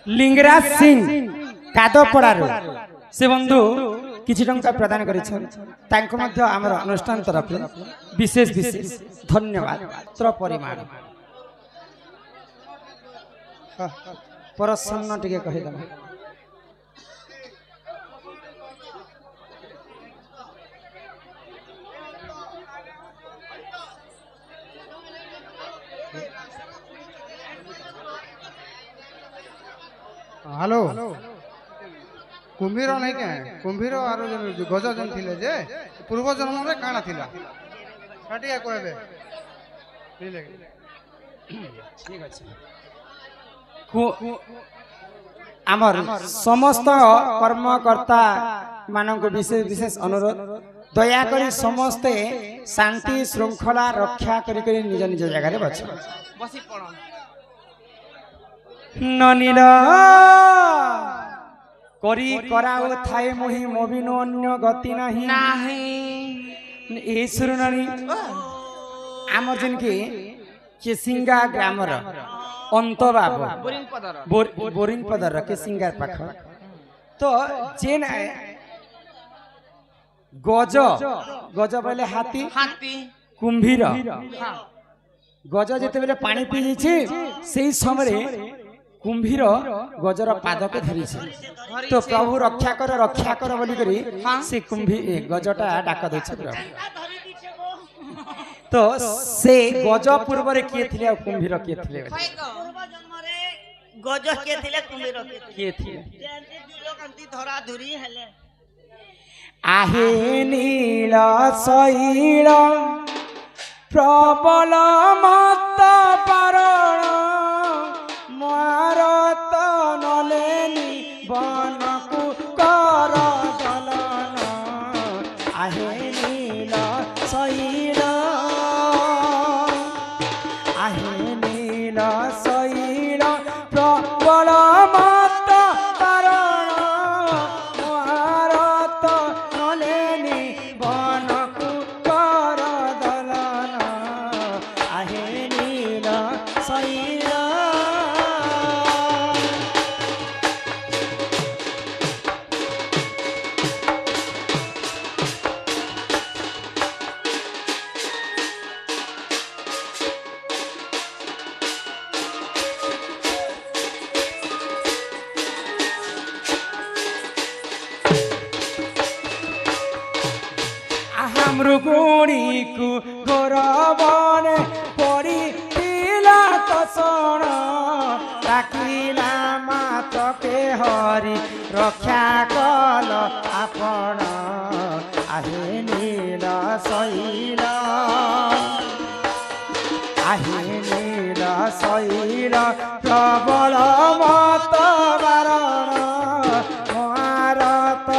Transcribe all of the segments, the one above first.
लिंगराज सिंह कादपड़ारू से बंधु किछि टंका प्रदान करिछन तांको मध्य हमर अनुष्ठान तरफ विशेष विशेष धन्यवाद त्र परिमाण प्रसन्न टिके कहि दम हेलो कुंभीर नहीं क्या कुंभीर और गज जन थिले जे पूर्व जन्म में काना थिला काटिया कहबे ठीक अछि आमर समस्त कर्मकर्ता मानक विशेष विशेष अनुरोध दया करी समस्ते शांति श्रृंखला रक्षा करी करी निज निज जगह रे बस बसी पड़ो ननीला करी कराउ थाए मोहि मोबिनो अन्य गति नाही ए सुरनानी आमर जन के केसिंगा ग्रामर अंत बाबू बोरिंग पदर केसिंगा पाख तो जेन गज गज बोले हाथी कुंभीर गज जेते बेले पानी पी छी सेही समय कुंभीर गजर पाद के धरी तो प्रभु रक्षा कर बोली करी से कुंभी गजटा डाक दे तो से गज पूर्व रे किए थिले आ कुंभीर किए थिले गज किए थिले कुंभीर किए थिले लोग अंती धरा धुरी हेले आहे नील शैल प्रबल मत पारण मारत नलेनी बनकु कर दलन आहे नील शैल प्रबल मत पारण मारत नलेनी बनकु कर दलन आहे नील शैल मृगुणी को गोरवन पड़ी पीला तसण डाकिला मात के हरि रक्षा कल आपण आहे नील शैल प्रबल मत बारण मारत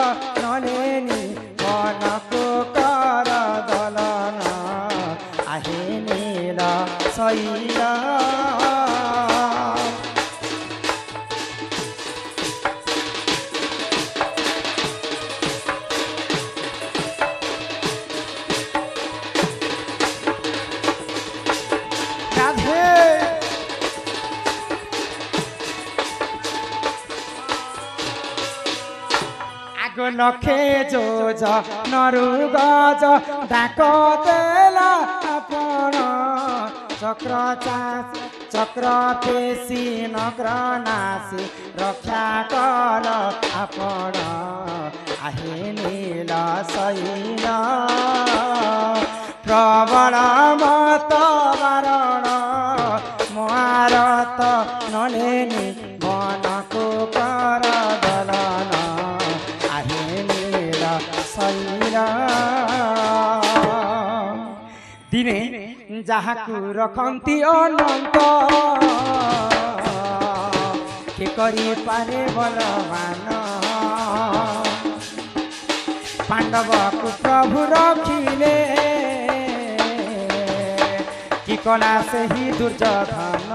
नलेनी बनकु कर दलन आहे नील शैल लखे जो नरु गज डाक देला आपण चक्र पेशी नग्र नासी रक्षा कर आपण आहे नील शैल प्रबल मत बारण मारत नलेनी बनकु कर दलन दिने जहाकू रखती अनंत के करी पारे बलवान पांडव को प्रभु रखिले कि कला से ही दुर्योधन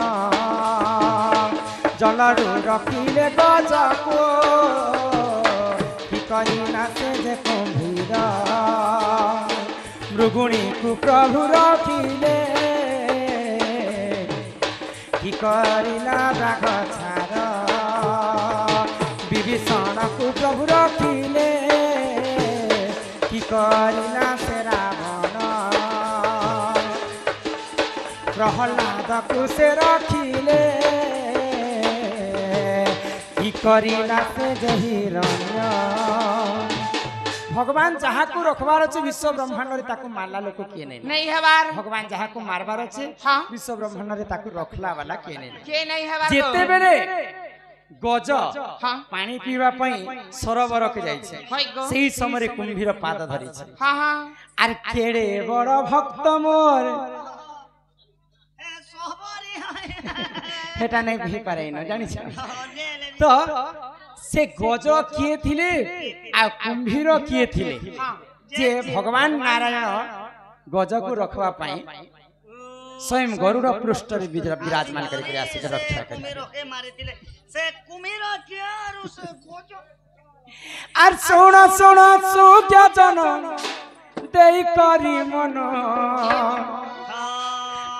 जलरू रखिले गज को करीना से जे कुंभीर मृगुणी को प्रभु रखिले କରିଲା ବାଘ ଛାର ବିଭୀଷଣକୁ ପ୍ରଭୁ ରଖିଲେ କି କରିଲା ସେ ରାବଣ ପ୍ରହ୍ଲାଦକୁ ସେ ରଖିଲେ କି କରିଲା ସେ ହିରଣ୍ୟ भगवान जहाँ को रखबार अच्छे विश्व ब्रह्मांड रे ताकू मारला लोक किए नहीं हबार भगवान जहाँ को मारबार अच्छे हाँ विश्व ब्रह्मांड रे ताकू रखला वाला किए नहीं हबार जेते बेले गज हाँ पानी पीवा पई सरोवर के जाई छे सेही समय कुंभीर पाद धरि छे हाँ हाँ आर केड़े बड़ भक्त मोर हेटा नहीं भी पारे न जानि छ तो से गज किए थिले आ कुंभीर किए थिले जे भगवान नारायण गज को रखवा पाई स्वयं गरुड़ पृष्ठ रे विराजमान करके आसी के रक्षा कर कुम्भीर के मारे थिले से कुम्भीर के आरु से गज आर सोना सोना सुज्ञ जन देई करी मन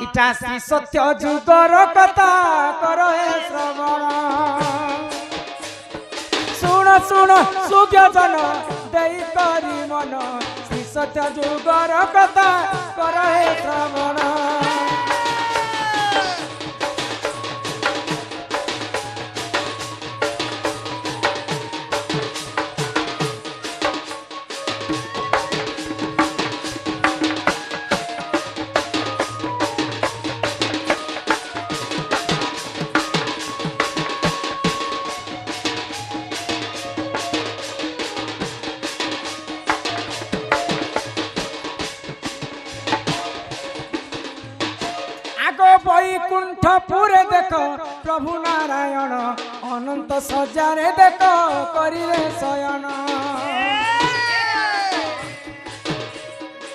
इटा श्री सत्य जुगर कथा करो हे श्रवण सुन सुन सुज्ञ जन देई करी मन श्री सत्य जुगर कथा कर हे श्रवण वैकुंठपुरे देख प्रभु नारायण अनंत सजारे देख करिले शयन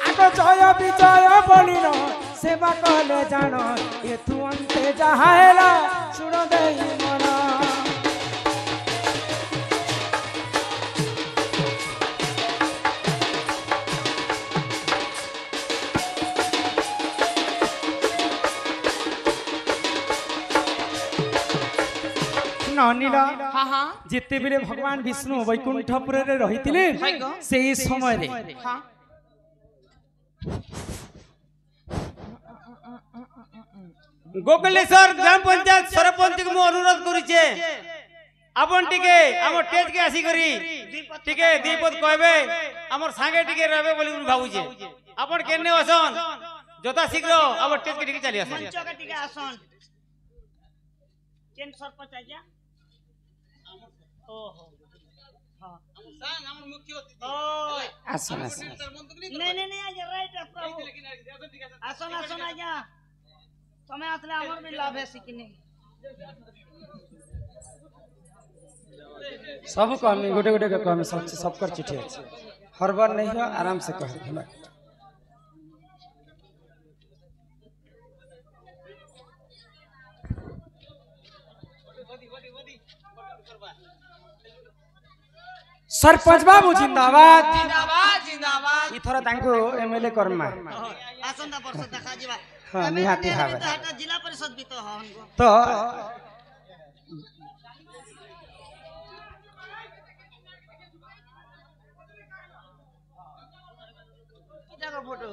आग जय विजय बलिन सेवा कले जान एथु अंते जहा हेला सुन देई मन नीला हाँ हाँ जिते बेले भगवान विष्णु वैकुंठपुर रे रहितिले सेही समय रे हाँ गोकलेश्वर ग्राम पंचायत सरपंच को अनुरोध करूचे आपन टिके हमर टेज के आसी करी टिके दीपद कहबे हमर संगे टिके रहबे बोली भाबुचे आपन केने असन जता शीघ्र हमर टेज के टिके चली आसन मंच के टिके आसन केन सरपंच आज्ञा ओहो हां सांग हमर मुख्य ओ आसन आसन नहीं आज राइट प्रभु आसन आसन आज्ञा तमे आतले हमर भी लाभ है सिकिनी सब कहमी गोटे गोटे के कहमी सब कर चिट्ठी है हरबर नहीं हो आराम से कह सरपंच बाबू जिंदाबाद जिंदाबाद जिंदाबाद इथर तांको एमएलए कर्मा आसंदा वर्ष देखा जीवा हां निहाती भाबे तो जिला परिषद भी तो हनको तो फोटो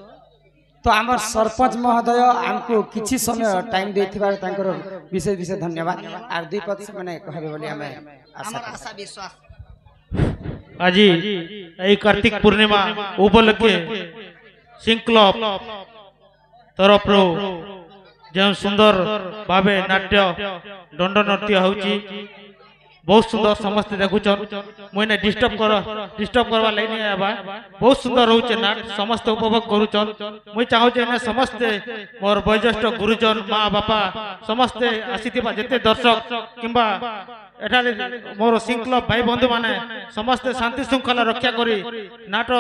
तो आमर सरपंच महोदय हमको किछि समय टाइम देथिबार तांकर विशेष विशेष धन्यवाद आर दुई पद से माने कहबे बोली हमें हमर आशा विश्वास आज यही कार्तिक पूर्णिमा उपलक्षे सिंह क्लब तरफ जो सुंदर भावे नाट्य दंड नृत्य होची बहुत सुंदर समस्त देखुचन मुझे डिस्टर्ब करवा लाइन आबा बहुत सुंदर होचे नाट समस्त उपभोग करूचन मुझे चाहूचे समस्ते मोर वयोज्येष्ठ गुरुजन माँ बापा समस्ते आसीथिबा जेते दर्शक किंबा एठारे मोर सिंह क्लब भाई बंधु माने समस्ते शांति श्रृंखला रक्षा करी नाट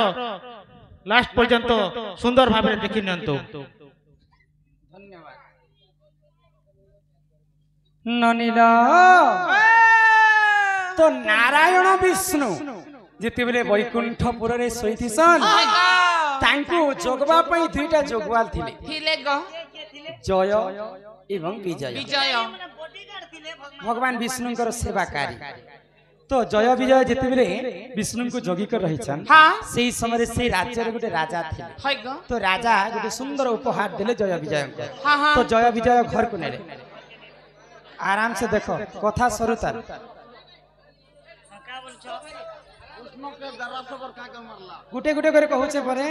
लास्ट पर्यंत सुंदर भावे देखि नियंतु धन्यवाद ननीला तो नारायण विष्णु जिते बेले वैकुंठपुर रे सोईथिसन तांको जोगबा पई दुईटा जोगवाल थिले थिले गो जय एवं विजय विजय মানে বডিগার্ড ଥିଲେ ভগবান भगवान विष्णुଙ୍କର सेवाकारी तो जय विजय जितेबेले विष्णु को जगी कर रहिछन हाँ सेही समय से राज्य रे गोटे राजा थिले है गो तो राजा गोटे सुंदर उपहार देले जय विजय को हाँ हाँ तो जय विजय घर को नेले आराम से देखो कथा सरुतार কা বলছো गुटे गुटे करे कहूचे परे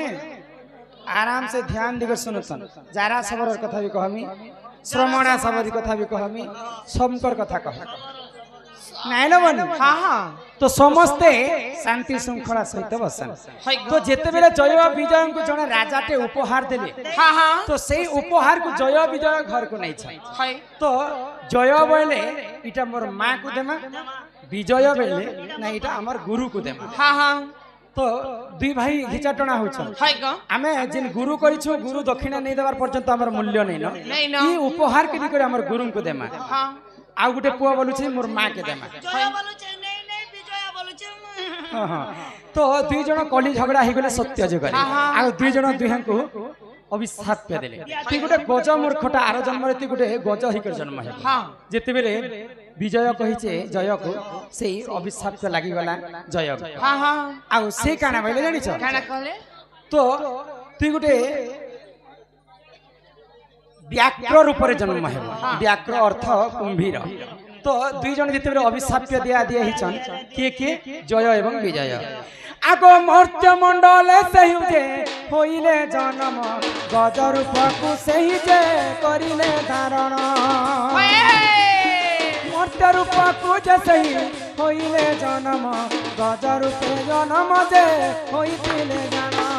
आराम से ध्यान दिगर सुनतन जारा सबर कथा भी कहमी श्रमणा सबर कथा भी कहमी समकर कथा कह नाइ न बनी हाँ हाँ तो समस्ते शांति श्रृंखला सहित बसन है तो जेते बेले जय विजय को जने राजाटे उपहार देले हाँ हाँ तो सेही उपहार को जय विजय घर को नहीं छै है तो जय बोले इटा मोर माँ को देमा विजय बोले ना इटा हमर गुरु को देमा हाँ हाँ तो दुई भाई घिचाटना होछन है गो आमे जिन गुरु करिछु गुरु दक्षिणा नहीं देवार पर्यंत हमर मूल्य नहीं न नहीं न ई उपहार के निकरे हमर गुरु को देमा हाँ आ गुटे पुआ बोलुछि मोर माँ के देमा জয় বলছে নেই নেই বিজয় বলছে हाँ, हाँ। तो दुई जन कली झगड़ा हो गले सत्य जुगरे हाँ, हाँ। आ दुई जन दुहां को अभिशाप देले ती गुटे गज मूर्खटा आर जन्म रे ती गुटे गज हिकर जन्म हे हाँ जेते बेले विजय कहिचे जय को सेही अभिशाप के लागि गला जय को हाँ हाँ आ से काना भइले जानिछ काना कहले तो ती गुटे व्याक्र रूप रे जन्म हे व्याक्र अर्थ कुंभीर तो दुई जन जेते बेले अभिशाप दिया दिया हिचन के जय एवं विजय आगो मर्त्य मंडल सही जे होइले जन्म गज रूप को सही जे करिले धारण मर्त्य रूप को जे सही होइले जन्म गज रूप जन्म जे होइतिले जन्म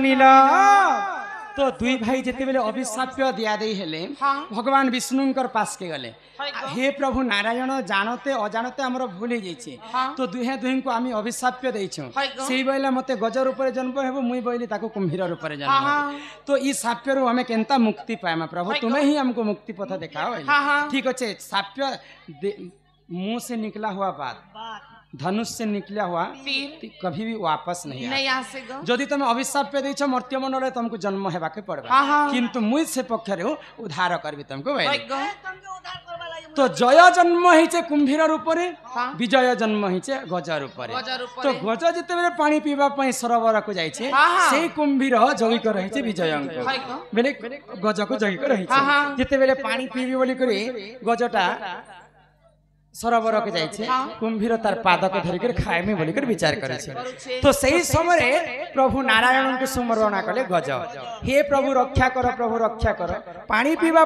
नीला तो दुई भाई जेते बेले अभिशाप दिया दे हेले हाँ। भगवान विष्णुंकर पास के गले है गो हे प्रभु नारायण जानते अजानते हमर भूल जाइछे हाँ। तो दुहे दुहिं को आमी अभिशाप देइछु है गो। सेही बेला मते गज रूप रे जन्म हेबो मुई बइली ताको कुंभीर रूप रे जन्म हाँ, हेबो। हाँ। तो ई साप्यरु हमें केनता मुक्ति पाएमा प्रभु है गो। तुम्हें ही हमको मुक्ति पथ दिखाओ हाँ, हाँ। ठीक अच्छे साप्य मुंह से निकला हुआ बात धनुष से निकला हुआ तीर कभी भी वापस नहीं नहीं आ से गो जदि तुम अभिशाप पे देछ मर्त्य मंडल तुमको जन्म हेबाके पड़बा हाँ, हाँ। किंतु मुई से पक्षरे उद्धार करबी तुमको है भाई गो তোমাকে উদ্ধার করবা লাগে तो जय जन्म हिचे कुंभीर रूप रे हाँ। विजय जन्म हिचे गज रूप रे गज रूप तो रे। गज जेते बेले पानी पीबा पई सरोवर को जाइछे हाँ, हाँ। सेही कुंभीर जगी कर रहिछे विजय अंक है गो बेले गज को जगी कर रहिछे हाँ, हाँ। जेते बेले पानी पीबी बोली करे गजटा सरोवर के जाइछे हाँ। कुंभीर तार पाद को धरि कर खाए में बोली कर विचार करे छे करुछे। तो सही समय प्रभु नारायण को सुमरणा कले गज हे प्रभु रक्षा कर पानी पीबा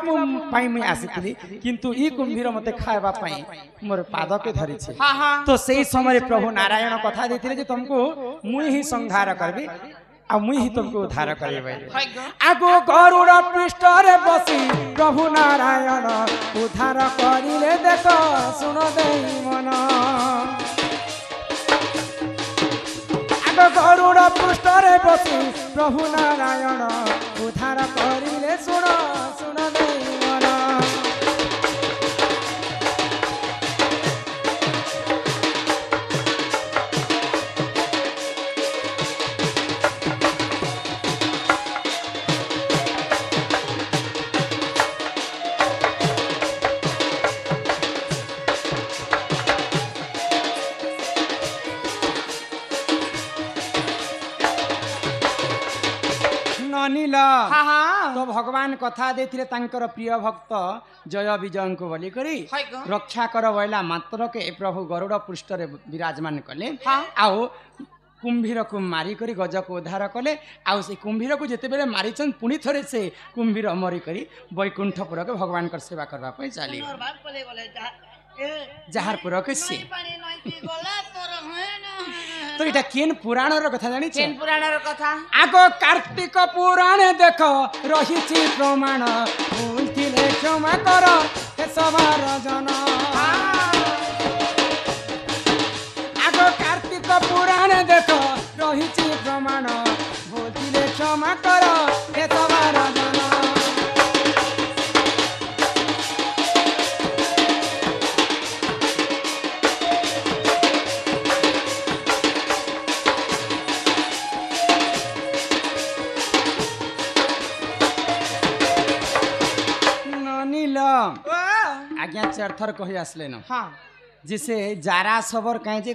पाई मुई आसीतली किंतु ई कुंभीर मते खाएबा पाई मोर पाद के धरि छे हाँ हाँ तो सही समय प्रभु नारायण कथा देथिले जे तुमको मुई ही संहार करबी आ मुई ही तुमको उद्धार करबे है गो आगो गरुड़ पृष्ठ रे बसी प्रभु नारायण उद्धार करिले देख सुन देई मन आगो गरुड़ पृष्ठ रे बसी प्रभु नारायण उद्धार करिले सुन देई मन नीला हाँ हाँ तो भगवान कथा देथिले तांकर प्रिय भक्त जय विजय को बोली करी है गो रक्षा कर बोला मात्र के प्रभु गरुड़ पृष्ठ रे विराजमान कले हाँ। आओ कुंभीर को मारी करी गज को उद्धार कले आउ से कुंभीर को जेते बेले मारिचन पुनी थरे से कुंभीर मरी करी वैकुंठपुर के भगवान कर सेवा करबा पई चाली তোর বাপ বলে বলে जहारपुर के से পানি নয় কি গলা তোর হয় না तो इटा केन पुराण रो कथा जानि केन पुराण रो कथा आगो कार्तिक पुराण देख रहिछि प्रमाण भूल थिले क्षमा कर हे सवार जन आगो कार्तिक पुराण देख रहिछि प्रमाण भूल थिले क्षमा कर हे सवार जन आज्ञा चार थर कही आसले न हाँ जिसे जारा सबर कहे जे